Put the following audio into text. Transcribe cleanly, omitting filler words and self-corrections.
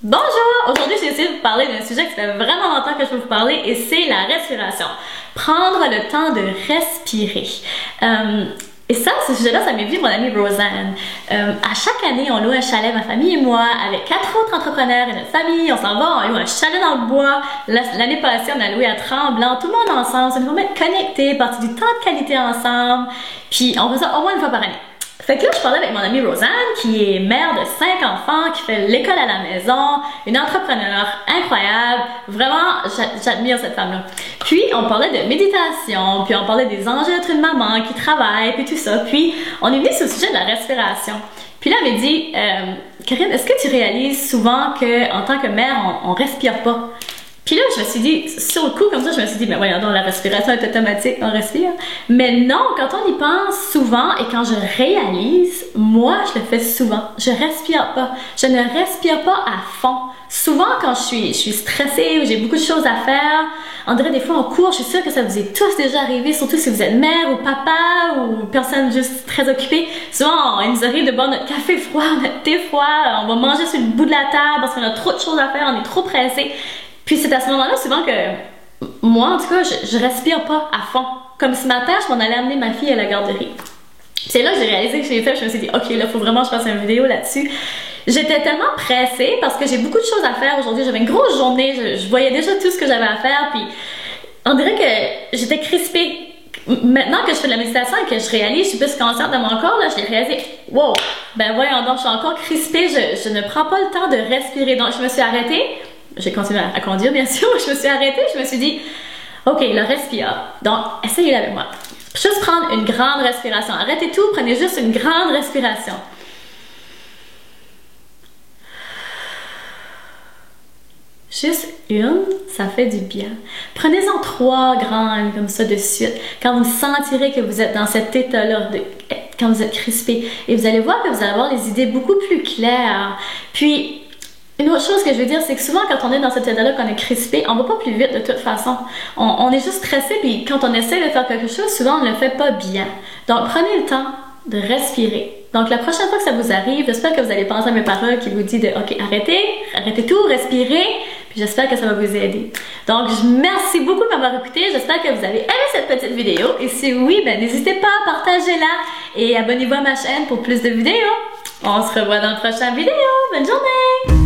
Bonjour! Aujourd'hui, j'ai essayé de vous parler d'un sujet que ça fait vraiment longtemps que je veux vous parler et c'est la respiration. Prendre le temps de respirer. Et ça, ce sujet-là, ça m'est venu de mon amie Rosanne. À chaque année, on loue un chalet, ma famille et moi, avec 4 autres entrepreneurs et notre famille. On s'en va, on loue un chalet dans le bois. L'année passée, on a loué à Tremblant, tout le monde ensemble. Ça nous permet de connecter, partir du temps de qualité ensemble. Puis on fait ça au moins une fois par année. Fait que là, je parlais avec mon amie Rosanne, qui est mère de 5 enfants, qui fait l'école à la maison, une entrepreneure incroyable. Vraiment, j'admire cette femme-là. Puis, on parlait de méditation, puis on parlait des enjeux d'être une maman qui travaille, puis tout ça. Puis, on est venu sur le sujet de la respiration. Puis là, elle m'a dit, Karine, est-ce que tu réalises souvent qu'en tant que mère, on respire pas? Puis là, je me suis dit, sur le coup, comme ça, je me suis dit, mais voyons donc, la respiration est automatique, on respire. Mais non, quand on y pense souvent et quand je réalise, moi, je le fais souvent. Je respire pas. Je ne respire pas à fond. Souvent, quand je suis stressée ou j'ai beaucoup de choses à faire, on dirait des fois on court, je suis sûre que ça vous est tous déjà arrivé, surtout si vous êtes mère ou papa ou personne juste très occupée. Souvent, il nous arrive de boire notre café froid, notre thé froid, on va manger sur le bout de la table parce qu'on a trop de choses à faire, on est trop pressé. Puis c'est à ce moment-là souvent que moi, en tout cas, je respire pas à fond. Comme ce matin, je m'en allais amener ma fille à la garderie. C'est là que j'ai réalisé que j'ai fait, je me suis dit, ok, là, faut vraiment que je fasse une vidéo là-dessus. J'étais tellement pressée parce que j'ai beaucoup de choses à faire aujourd'hui. J'avais une grosse journée, je voyais déjà tout ce que j'avais à faire, puis on dirait que j'étais crispée. Maintenant que je fais de la méditation et que je réalise, je suis plus consciente de mon corps, là, je l'ai réalisé, wow, ben voyons donc, je suis encore crispée, je ne prends pas le temps de respirer. Donc, je me suis arrêtée. J'ai continué à conduire, bien sûr. Je me suis arrêtée, je me suis dit, ok, là, respire. Donc, essayez-le avec moi. Juste prendre une grande respiration. Arrêtez tout, prenez juste une grande respiration. Juste une, ça fait du bien. Prenez-en 3 grandes comme ça de suite. Quand vous sentirez que vous êtes dans cet état-là, quand vous êtes crispé, et vous allez voir que vous allez avoir les idées beaucoup plus claires. Puis, une autre chose que je veux dire, c'est que souvent quand on est dans cet état-là, qu'on est crispé, on va pas plus vite de toute façon. On est juste stressé, puis quand on essaie de faire quelque chose, souvent on ne le fait pas bien. Donc prenez le temps de respirer. Donc la prochaine fois que ça vous arrive, j'espère que vous allez penser à mes paroles qui vous disent de ok, arrêtez tout, respirez, puis j'espère que ça va vous aider. Donc merci beaucoup de m'avoir écouté, j'espère que vous avez aimé cette petite vidéo, et si oui, ben n'hésitez pas à partager-la et abonnez-vous à ma chaîne pour plus de vidéos. On se revoit dans la prochaine vidéo. Bonne journée!